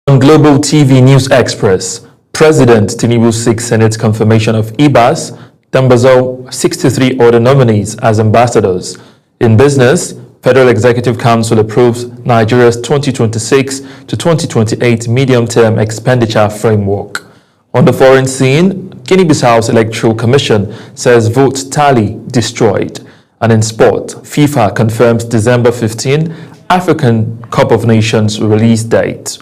On Global TV News Express, President Tinubu seeks Senate confirmation of Ibas, Dambazo, 63 other nominees as ambassadors. In business, Federal Executive Council approves Nigeria's 2026 to 2028 medium-term expenditure framework. On the foreign scene, Guinea-Bissau's Electoral Commission says vote tally destroyed. And in sport, FIFA confirms December 15 African Cup of Nations release date.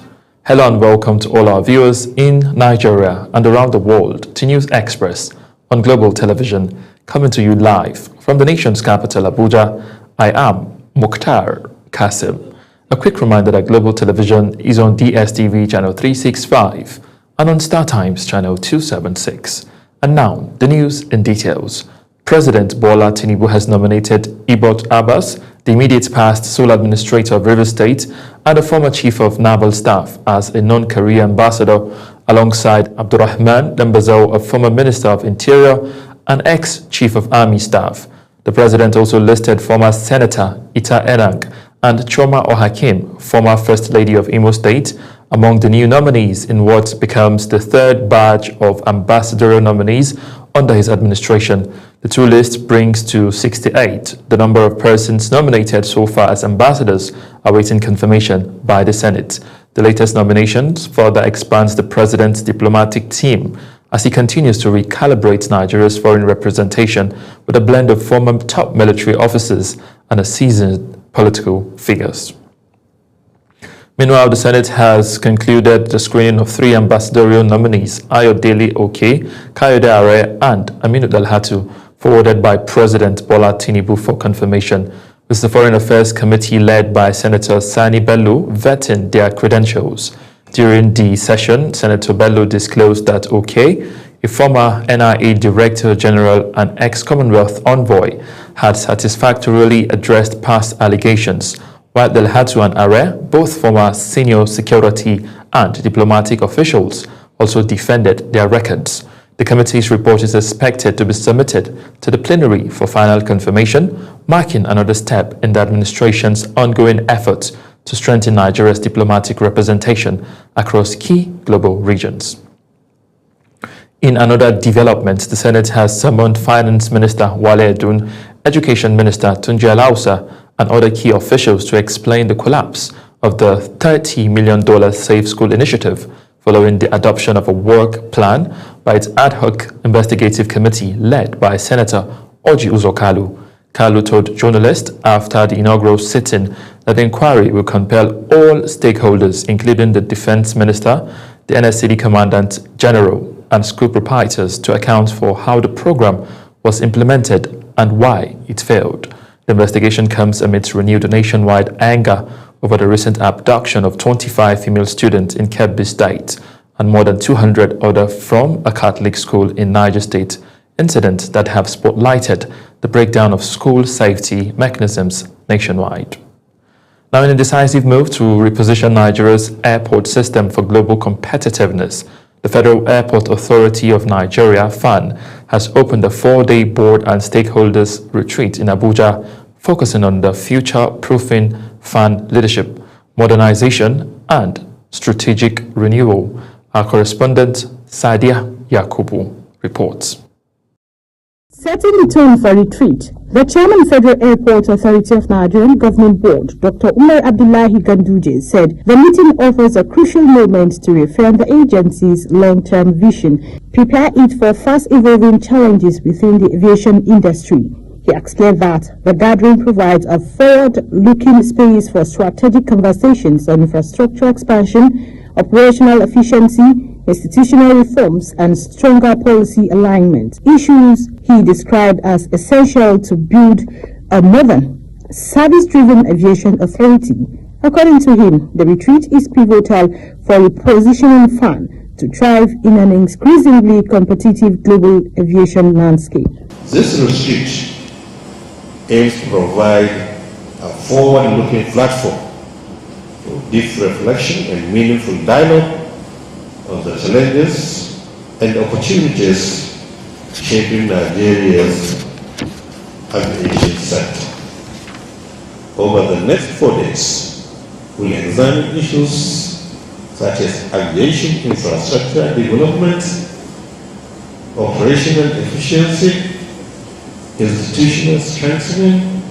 Hello and welcome to all our viewers in Nigeria and around the world to News Express on Global Television, coming to you live from the nation's capital, Abuja. I am Mukhtar Kasim. A quick reminder that Global Television is on DSTV channel 365 and on StarTimes channel 276. And now, the news in details. President Bola Tinubu has nominated Ibot Abbas, the immediate past sole administrator of Rivers State and a former chief of naval staff, as a non-career ambassador, alongside Abdurrahman Dambazo, a former minister of interior and ex-chief of army staff. The president also listed former senator Ita Enang and Choma Ohakim, former first lady of Imo State, among the new nominees in what becomes the third batch of ambassadorial nominees under his administration. The two lists brings to 68 the number of persons nominated so far as ambassadors awaiting confirmation by the Senate. The latest nominations further expands the president's diplomatic team as he continues to recalibrate Nigeria's foreign representation with a blend of former top military officers and seasoned political figures. Meanwhile, the Senate has concluded the screening of three ambassadorial nominees, Ayodele Oke, Kayode Are, and Aminu Dalhatu, forwarded by President Bola Tinubu for confirmation, with the Foreign Affairs Committee led by Senator Sani Bello vetting their credentials. During the session, Senator Bello disclosed that Oke, a former NIA Director General and ex-Commonwealth envoy, had satisfactorily addressed past allegations, while Dalhatu and Are, both former senior security and diplomatic officials, also defended their records. The committee's report is expected to be submitted to the plenary for final confirmation, marking another step in the administration's ongoing efforts to strengthen Nigeria's diplomatic representation across key global regions. In another development, the Senate has summoned Finance Minister Wale Edun, Education Minister Tunji Alausa, and other key officials to explain the collapse of the $30 million Safe School initiative following the adoption of a work plan by its ad hoc investigative committee led by Senator Orji Uzor Kalu. Kalu told journalists after the inaugural sitting that the inquiry will compel all stakeholders, including the Defense Minister, the NSCD Commandant General, and school proprietors, to account for how the program was implemented and why it failed. The investigation comes amidst renewed nationwide anger over the recent abduction of 25 female students in Kebbi State and more than 200 others from a Catholic school in Niger State, incidents that have spotlighted the breakdown of school safety mechanisms nationwide. Now, in a decisive move to reposition Nigeria's airport system for global competitiveness, the Federal Airport Authority of Nigeria, FAN, has opened a 4-day board and stakeholders retreat in Abuja, focusing on the future-proofing FAN leadership, modernization, and strategic renewal. Our correspondent, Sadia Yakubu, reports. Setting the tone for retreat, the Chairman Federal Airport Authority of Nigerian Government Board, Dr. Umar Abdullahi Ganduje, said the meeting offers a crucial moment to reaffirm the agency's long-term vision, prepare it for fast-evolving challenges within the aviation industry. He explained that the gathering provides a forward-looking space for strategic conversations on infrastructure expansion, operational efficiency, institutional reforms, and stronger policy alignment. Issues he described as essential to build a modern, service-driven aviation authority. According to him, the retreat is pivotal for repositioning FAN to thrive in an increasingly competitive global aviation landscape. This retreat aims to provide a forward-looking platform for deep reflection and meaningful dialogue on the challenges and opportunities shaping Nigeria's aviation sector. Over the next 4 days, we'll examine issues such as aviation infrastructure development, operational efficiency, institutional strengthening,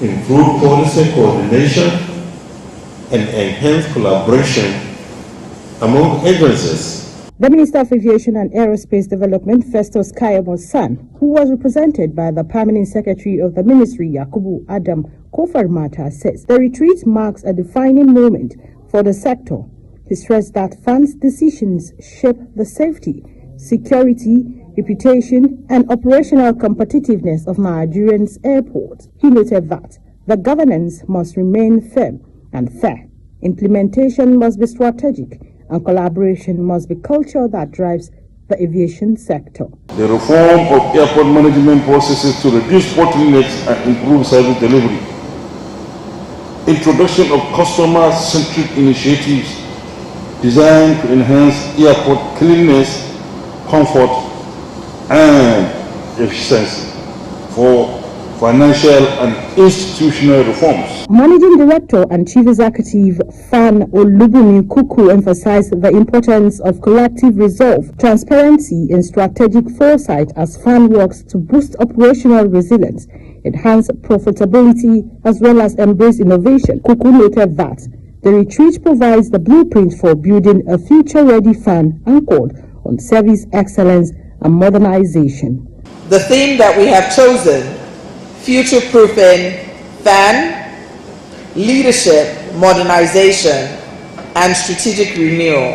improved policy coordination, and enhanced collaboration among agencies. The Minister of Aviation and Aerospace Development, Festus Kayamo San, who was represented by the Permanent Secretary of the Ministry, Yakubu Adam Kofarmata, says the retreat marks a defining moment for the sector. He stressed that funds decisions shape the safety, security, reputation, and operational competitiveness of Nigerians' airports. He noted that the governance must remain firm and fair, implementation must be strategic, and collaboration must be culture that drives the aviation sector. The reform of airport management processes to reduce bottlenecks and improve service delivery. Introduction of customer-centric initiatives designed to enhance airport cleanliness, comfort, and efficiency for financial and institutional reforms. Managing Director and Chief Executive Fan Olubunmi Kuku emphasized the importance of collective resolve, transparency, and strategic foresight as Fan works to boost operational resilience, enhance profitability, as well as embrace innovation. Kuku noted that the retreat provides the blueprint for building a future-ready Fan anchored on service excellence and modernization. The theme that we have chosen, future-proofing Fan, leadership, modernization, and strategic renewal,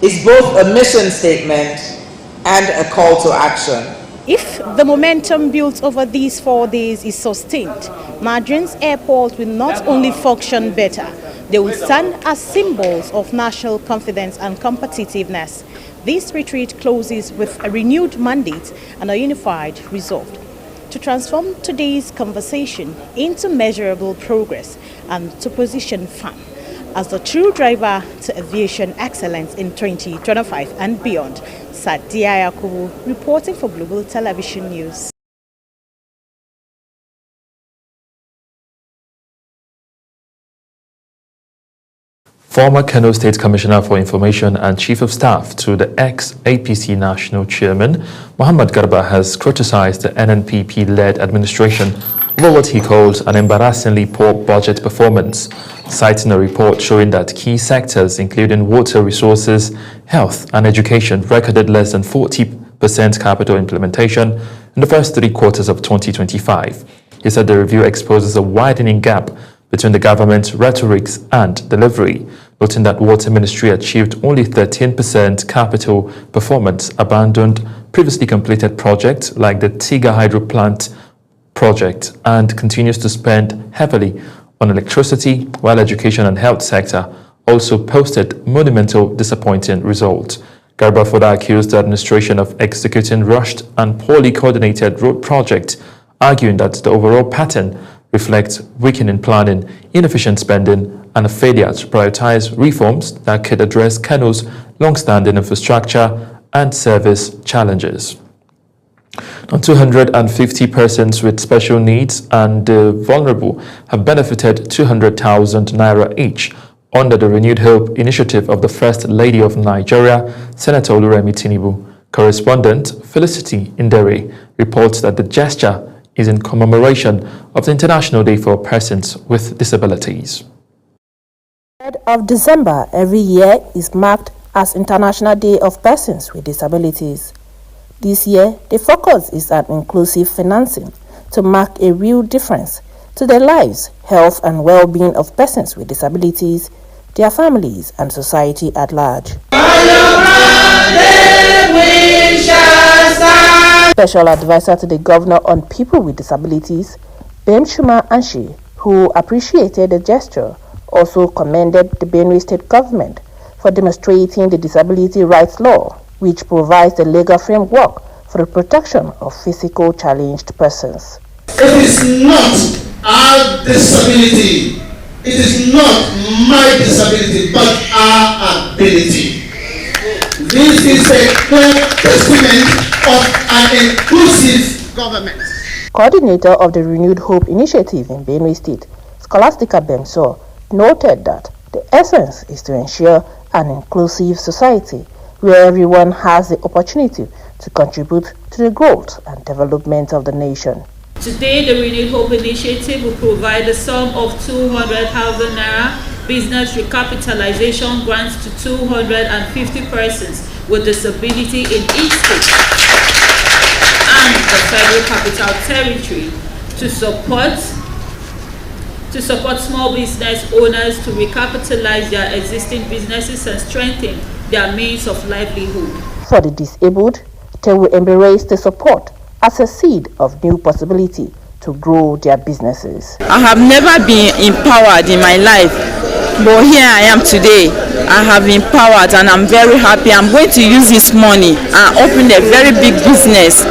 is both a mission statement and a call to action. If the momentum built over these 4 days is sustained, Nigeria's airports will not only function better, they will stand as symbols of national confidence and competitiveness. This retreat closes with a renewed mandate and a unified resolve to transform today's conversation into measurable progress and to position FAN as the true driver to aviation excellence in 2025 and beyond. Sadia Yakubu reporting for Global Television News. Former Kano State Commissioner for Information and Chief of Staff to the ex-APC National Chairman, Muhammad Garba, has criticized the NNPP-led administration over what he calls an embarrassingly poor budget performance, citing a report showing that key sectors, including water resources, health, and education, recorded less than 40% capital implementation in the first 3 quarters of 2025. He said the review exposes a widening gap between the government's rhetorics and delivery, noting that Water Ministry achieved only 13% capital performance, abandoned previously completed projects like the Tiga Hydro Plant project, and continues to spend heavily on electricity, while education and health sector also posted monumental disappointing results. Garba further accused the administration of executing rushed and poorly coordinated road projects, arguing that the overall pattern reflects weakening planning, inefficient spending, and a failure to prioritize reforms that could address Kano's long-standing infrastructure and service challenges. Now, 250 persons with special needs and vulnerable have benefited 200,000 naira each under the Renewed Hope initiative of the First Lady of Nigeria, Senator Oluremi Tinubu. Correspondent Felicity Indere reports that the gesture is in commemoration of the International Day for Persons with Disabilities. 3rd of December every year is marked as International Day of Persons with Disabilities. This year, the focus is on inclusive financing to mark a real difference to the lives, health, and well-being of persons with disabilities, their families, and society at large. Special advisor to the governor on people with disabilities, Bemshuma Anshi, who appreciated the gesture, also commended the Benue State government for demonstrating the disability rights law, which provides the legal framework for the protection of physical challenged persons. It is not our disability, it is not my disability, but our ability. This is a clear testament of an inclusive government. Coordinator of the Renewed Hope initiative in Benue State, Scholastica Bemso, noted that The essence is to ensure an inclusive society where everyone has the opportunity to contribute to the growth and development of the nation. Today, the Renewed Hope Initiative will provide a sum of 200,000 naira business recapitalization grants to 250 persons with disability in each state and the Federal Capital Territory to support small business owners to recapitalize their existing businesses and strengthen their means of livelihood. For the disabled, they will embrace the support as a seed of new possibility to grow their businesses. I have never been empowered in my life, but here I am today. I have been empowered and I'm very happy. I'm going to use this money and open a very big business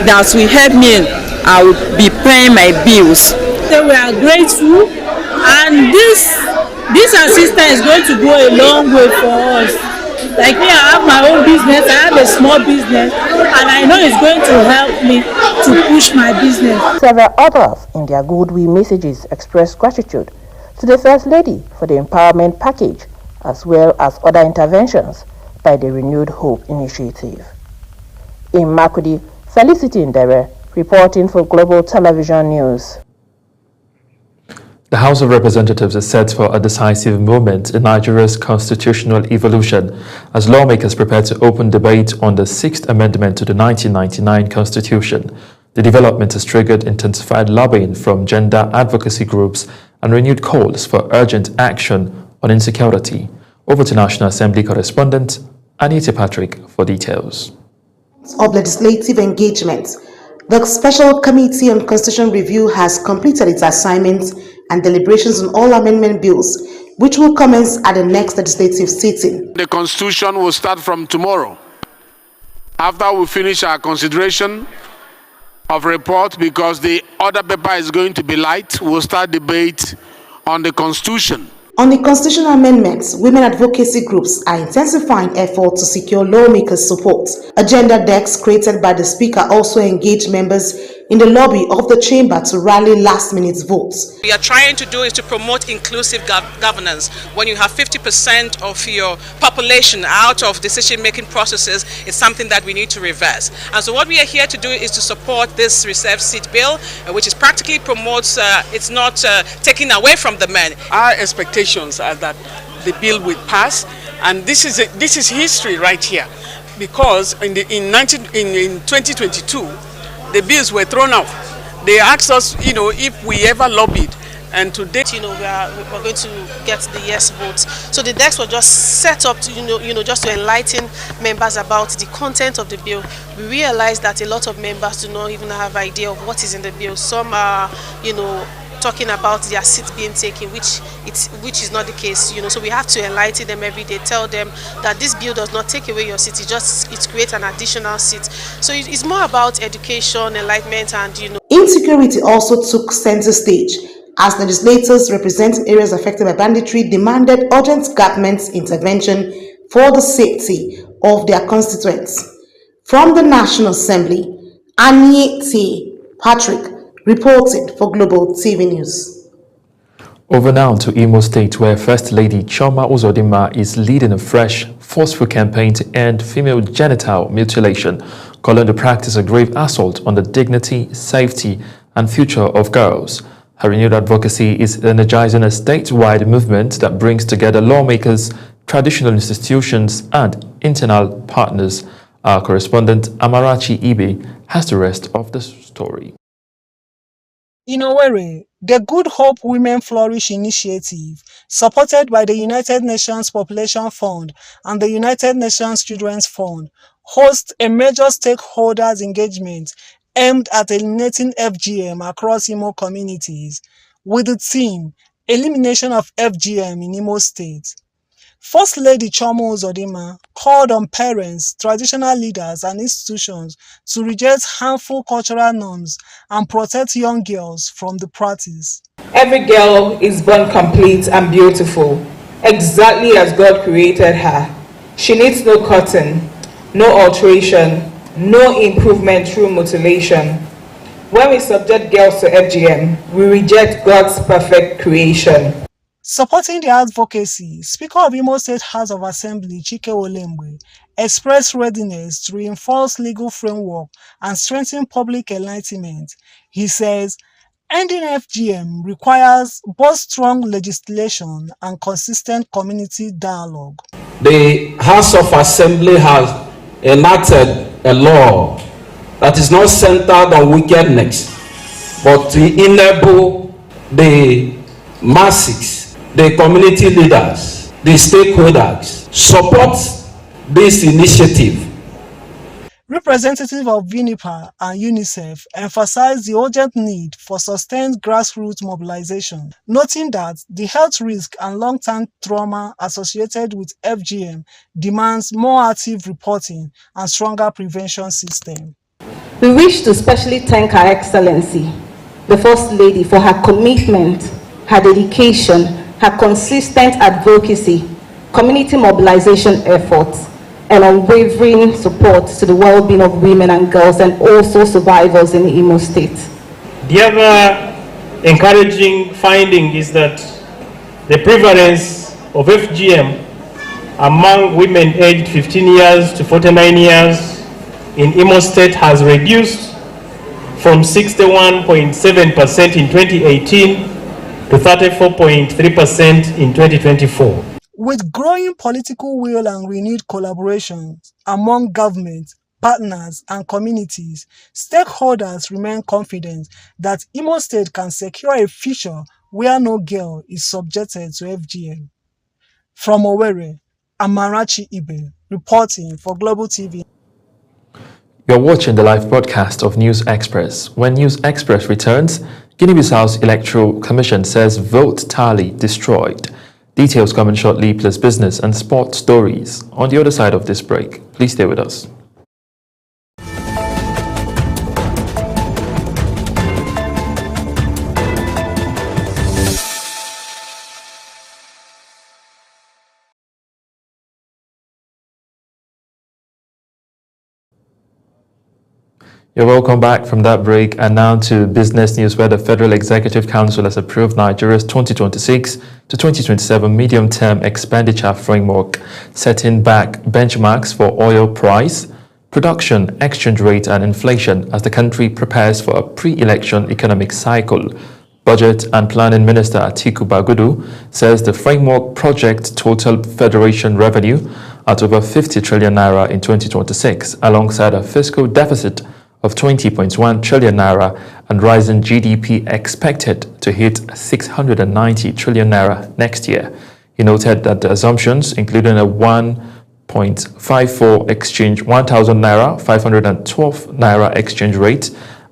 that will help me. I will be paying my bills. We are grateful, and this assistance is going to go a long way for us. Like me, I have my own business, I have a small business, and I know it's going to help me to push my business. Several others in their goodwill messages expressed gratitude to the First Lady for the empowerment package, as well as other interventions by the Renewed Hope Initiative. In Makurdi, Felicity Ndere, reporting for Global Television News. The House of Representatives is set for a decisive moment in Nigeria's constitutional evolution as lawmakers prepare to open debate on the 6th Amendment to the 1999 Constitution. The development has triggered intensified lobbying from gender advocacy groups and renewed calls for urgent action on insecurity. Over to National Assembly correspondent Anita Patrick for details. Of legislative engagement, the Special Committee on Constitution Review has completed its assignments and deliberations on all amendment bills, which will commence at the next legislative sitting. The Constitution will start from tomorrow. After we finish our consideration of report, because the other paper is going to be light, we'll start debate on the Constitution. On the constitutional amendments, women advocacy groups are intensifying efforts to secure lawmakers' support. A gender desk created by the Speaker also engaged members in the lobby of the chamber to rally last-minute votes. We are trying to do is to promote inclusive governance. When you have 50% of your population out of decision-making processes, it's something that we need to reverse. And so what we are here to do is to support this reserved seat bill, which is practically promotes, it's not taking away from the men. Our expectations are that the bill will pass, and this is history right here, because in 2022, the bills were thrown out. They asked us, if we ever lobbied, and today, we're going to get the yes votes. So the decks were just set up to, just to enlighten members about the content of the bill. We realized that a lot of members do not even have idea of what is in the bill. Some are, talking about their seat being taken, which is not the case. So we have to enlighten them every day, tell them that this bill does not take away your seat, it creates an additional seat. So it's more about education, enlightenment, and Insecurity also took center stage as legislators representing areas affected by banditry demanded urgent government intervention for the safety of their constituents. From the National Assembly, Anita Patrick reported for Global TV News. Over now to Imo State, where First Lady Chioma Uzodinma is leading a fresh, forceful campaign to end female genital mutilation, calling the practice a grave assault on the dignity, safety, and future of girls. Her renewed advocacy is energizing a statewide movement that brings together lawmakers, traditional institutions, and internal partners. Our correspondent Amarachi Ibe has the rest of the story. In Owerri, the Good Hope Women Flourish Initiative, supported by the United Nations Population Fund and the United Nations Children's Fund, hosts a major stakeholders engagement aimed at eliminating FGM across Imo communities, with the theme, Elimination of FGM in Imo State. First Lady Chioma Uzodinma called on parents, traditional leaders, and institutions to reject harmful cultural norms and protect young girls from the practice. Every girl is born complete and beautiful, exactly as God created her. She needs no cutting, no alteration, no improvement through mutilation. When we subject girls to FGM, we reject God's perfect creation. Supporting the advocacy, Speaker of Imo State House of Assembly Chike Olemgbe expressed readiness to reinforce legal framework and strengthen public enlightenment. He says, ending FGM requires both strong legislation and consistent community dialogue. The House of Assembly has enacted a law that is not centered on wickedness, but to enable the masses, the community leaders, the stakeholders support this initiative. Representatives of VINIPA and UNICEF emphasized the urgent need for sustained grassroots mobilization, noting that the health risk and long-term trauma associated with FGM demands more active reporting and stronger prevention system. We wish to especially thank Her Excellency, the First Lady, for her commitment, her dedication, her consistent advocacy, community mobilization efforts, and unwavering support to the well-being of women and girls and also survivors in Imo State. The other encouraging finding is that the prevalence of FGM among women aged 15 years to 49 years in Imo State has reduced from 61.7% in 2018 to 34.3% in 2024. With growing political will and renewed collaboration among government, partners, and communities, stakeholders remain confident that Imo State can secure a future where no girl is subjected to FGM. From Owerri, Amarachi Ibe, reporting for Global TV. You're watching the live broadcast of News Express. When News Express returns, Guinea-Bissau's Electoral Commission says vote tally destroyed. Details coming shortly, plus business and sports stories on the other side of this break. Please stay with us. You're welcome back from that break, and now to business news, where the Federal Executive Council has approved Nigeria's 2026 to 2027 medium-term expenditure framework, setting back benchmarks for oil price, production, exchange rate and inflation as the country prepares for a pre-election economic cycle. Budget and Planning Minister Atiku Bagudu says the framework projects total federation revenue at over 50 trillion naira in 2026, alongside a fiscal deficit of 20.1 trillion naira and rising GDP expected to hit 690 trillion naira next year. He noted that the assumptions, including a 1.54 exchange, 1,000 naira, 512 naira exchange rate,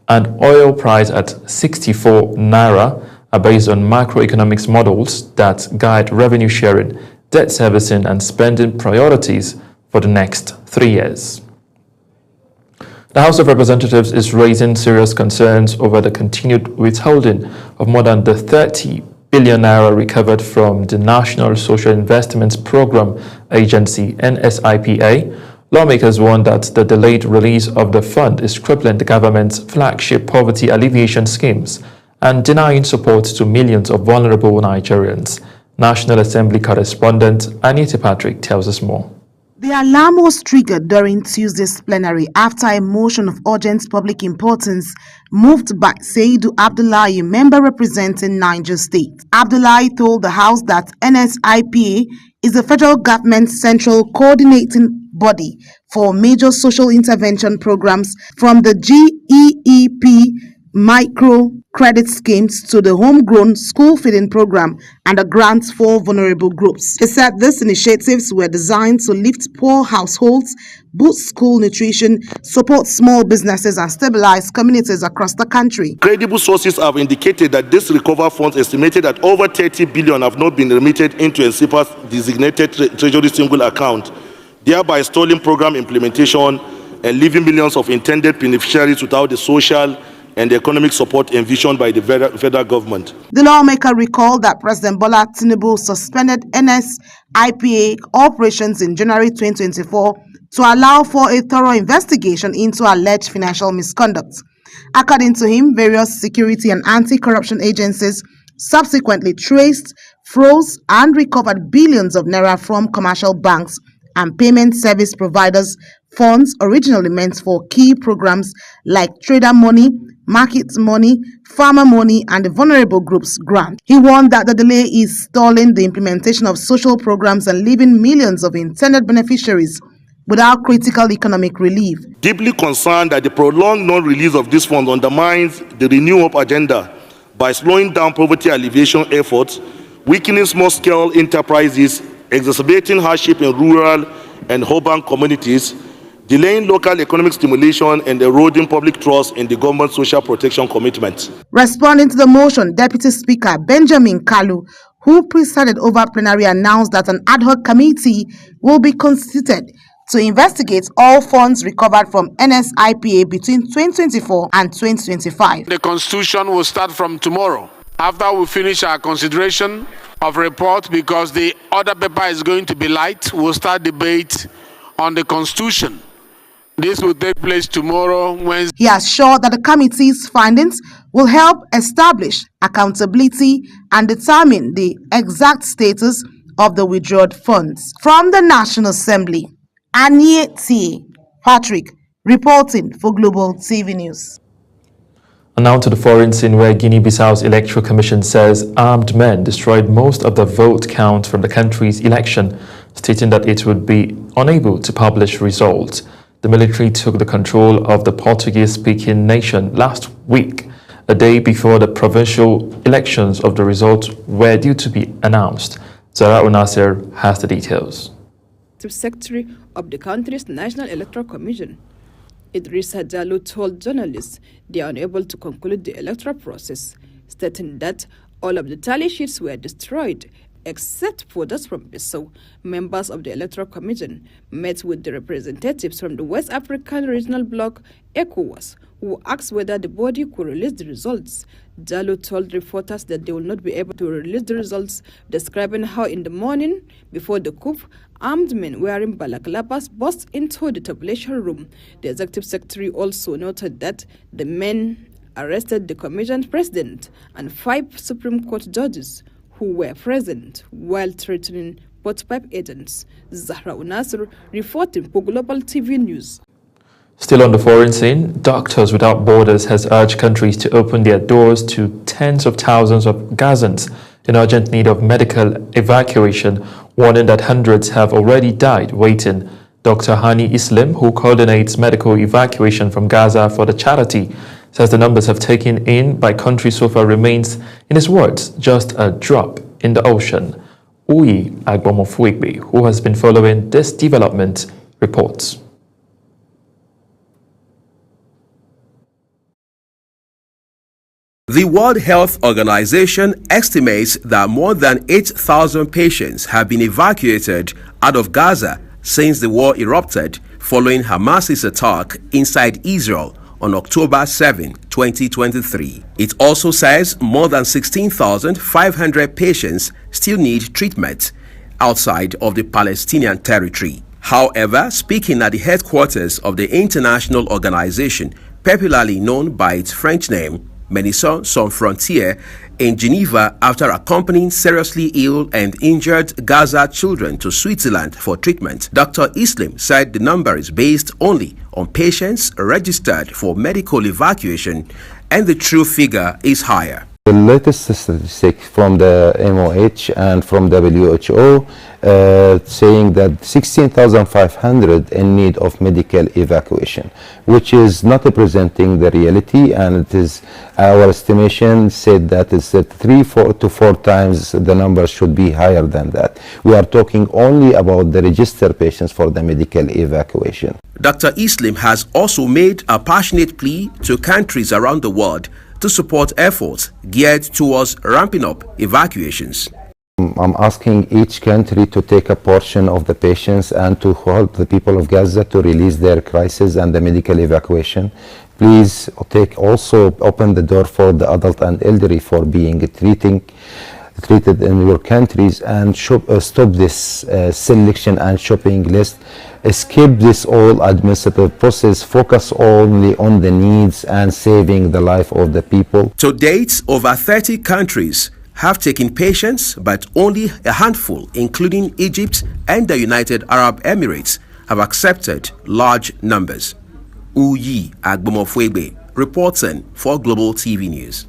and oil price at 64 naira, are based on macroeconomics models that guide revenue sharing, debt servicing, and spending priorities for the next 3 years. The House of Representatives is raising serious concerns over the continued withholding of more than the 30 billion naira recovered from the National Social Investments Program Agency, NSIPA. Lawmakers warn that the delayed release of the fund is crippling the government's flagship poverty alleviation schemes and denying support to millions of vulnerable Nigerians. National Assembly correspondent Anita Patrick tells us more. The alarm was triggered during Tuesday's plenary after a motion of urgent public importance moved by Seidu Abdullahi, member representing Niger State. Abdullahi told the House that NSIPA is the federal government's central coordinating body for major social intervention programs, from the GEEP micro credit schemes to the homegrown school feeding program and the grants for vulnerable groups. He said these initiatives were designed to lift poor households, boost school nutrition, support small businesses, and stabilize communities across the country. Credible sources have indicated that this recovery funds estimated that over 30 billion have not been remitted into NSIPA's designated treasury single account, thereby stalling program implementation and leaving millions of intended beneficiaries without the social and the economic support envisioned by the federal government. The lawmaker recalled that President Bola Tinubu suspended NSIPA operations in January 2024 to allow for a thorough investigation into alleged financial misconduct. According to him, various security and anti-corruption agencies subsequently traced, froze, and recovered billions of naira from commercial banks and payment service providers' funds originally meant for key programs like trader money, market money, farmer money, and the vulnerable groups grant. He warned that the delay is stalling the implementation of social programs and leaving millions of intended beneficiaries without critical economic relief. Deeply concerned that the prolonged non-release of these funds undermines the Renew Hope agenda by slowing down poverty alleviation efforts, weakening small-scale enterprises, exacerbating hardship in rural and urban communities, delaying local economic stimulation, and eroding public trust in the government's social protection commitments. Responding to the motion, Deputy Speaker Benjamin Kalu, who presided over plenary, announced that an ad hoc committee will be constituted to investigate all funds recovered from NSIPA between 2024 and 2025. The Constitution will start from tomorrow. After we finish our consideration of report, because the other paper is going to be light, we'll start debate on the Constitution. This will take place tomorrow, Wednesday. He assured that the committee's findings will help establish accountability and determine the exact status of the withdrawed funds. From the National Assembly, Anie T. Patrick reporting for Global TV News. And now to the foreign scene, where Guinea-Bissau's Electoral Commission says armed men destroyed most of the vote count from the country's election, stating that it would be unable to publish results. The military took the control of the Portuguese-speaking nation last week, a day before the provincial elections of the results were due to be announced. Zara Unasir has the details. Secretary of the country's National Electoral Commission, Idrissa Diallo, told journalists they are unable to conclude the electoral process, stating that all of the tally sheets were destroyed except for those from Bissau. Members of the Electoral Commission met with the representatives from the West African Regional Bloc, ECOWAS, who asked whether the body could release the results. Diallo told reporters that they will not be able to release the results, describing how in the morning before the coup, armed men wearing balaclavas burst into the tabulation room. The executive secretary also noted that the men arrested the commission president and 5 Supreme Court judges who were present while threatening pot-pipe agents. Zahra Unasir reporting for Global TV News. Still on the foreign scene, Doctors Without Borders has urged countries to open their doors to tens of thousands of Gazans in urgent need of medical evacuation, warning that hundreds have already died waiting. Dr. Hani Islam, who coordinates medical evacuation from Gaza for the charity, says the numbers have taken in by countries so far remains, in his words, just a drop in the ocean. Uyi Agbomofuigbe, who has been following this development, reports. The World Health Organization estimates that more than 8,000 patients have been evacuated out of Gaza since the war erupted following Hamas's attack inside Israel on October 7, 2023. It also says more than 16,500 patients still need treatment outside of the Palestinian territory. However, speaking at the headquarters of the international organization, popularly known by its French name, Médecins Sans Frontières, in Geneva after accompanying seriously ill and injured Gaza children to Switzerland for treatment. Dr. Islam said the number is based only on patients registered for medical evacuation, and the true figure is higher. The latest statistic from the MOH and from WHO saying that 16,500 in need of medical evacuation, which is not representing the reality, and it is our estimation said that it's 3 to 4 times the number should be higher than that. We are talking only about the registered patients for the medical evacuation. Dr. Islam has also made a passionate plea to countries around the world to support efforts geared towards ramping up evacuations. I'm asking each country to take a portion of the patients and to help the people of Gaza to release their crisis and the medical evacuation. Please also open the door for the adult and elderly for being treated in your countries, and stop this selection and shopping list. Skip this all administrative process, focus only on the needs and saving the life of the people. To date, over 30 countries have taken patience, but only a handful, including Egypt and the United Arab Emirates, have accepted large numbers. Uyi Agbomofwebe, reporting for Global TV News.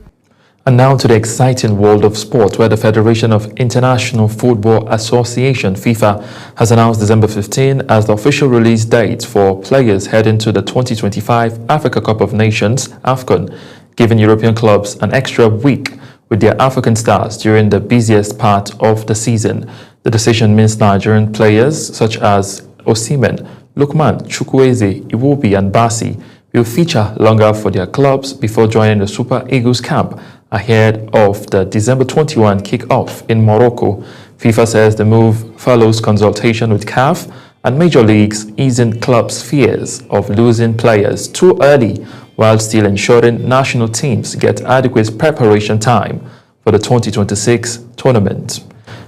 And now to the exciting world of sport, where the Federation of International Football Association, FIFA, has announced December 15 as the official release date for players heading to the 2025 Africa Cup of Nations, AFCON, giving European clubs an extra week with their African stars during the busiest part of the season. The decision means Nigerian players such as Osimhen, Lukman, Chukwueze, Iwobi and Basi will feature longer for their clubs before joining the Super Eagles camp ahead of the December 21 kick-off in Morocco. FIFA says the move follows consultation with CAF and major leagues, easing clubs' fears of losing players too early while still ensuring national teams get adequate preparation time for the 2026 tournament.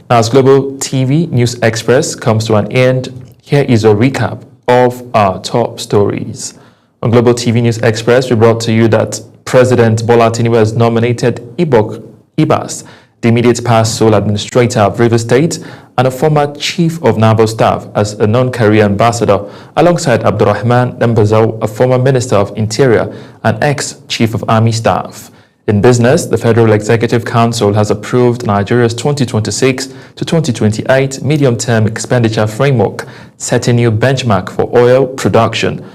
Now, as Global TV News Express comes to an end, here is a recap of our top stories. On Global TV News Express, we brought to you that President Bola Tinubu has nominated Ibas, the immediate past sole administrator of Rivers State and a former chief of naval staff, as a non-career ambassador, alongside Abdurrahman Dambazau, a former minister of interior and ex-chief of army staff. In business, the Federal Executive Council has approved Nigeria's 2026 to 2028 medium-term expenditure framework, setting new benchmark for oil production,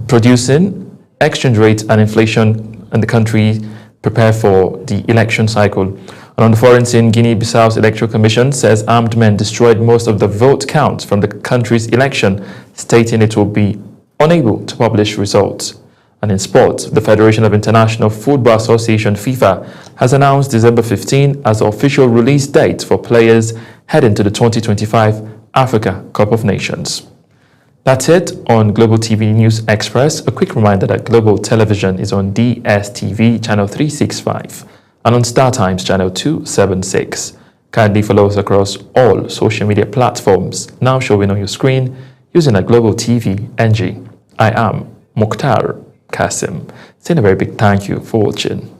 producing exchange rate and inflation in the country prepare for the election cycle. And on the foreign scene, Guinea-Bissau's Electoral Commission says armed men destroyed most of the vote counts from the country's election, stating it will be unable to publish results. And in sports, the Federation of International Football Association, FIFA, has announced December 15 as the official release date for players heading to the 2025 Africa Cup of Nations. That's it on Global TV News Express. A quick reminder that Global Television is on DSTV channel 365 and on StarTimes channel 276. Kindly follow us across all social media platforms now showing on your screen using a Global TV NG. I am Mukhtar Kasim. Saying a very big thank you for watching.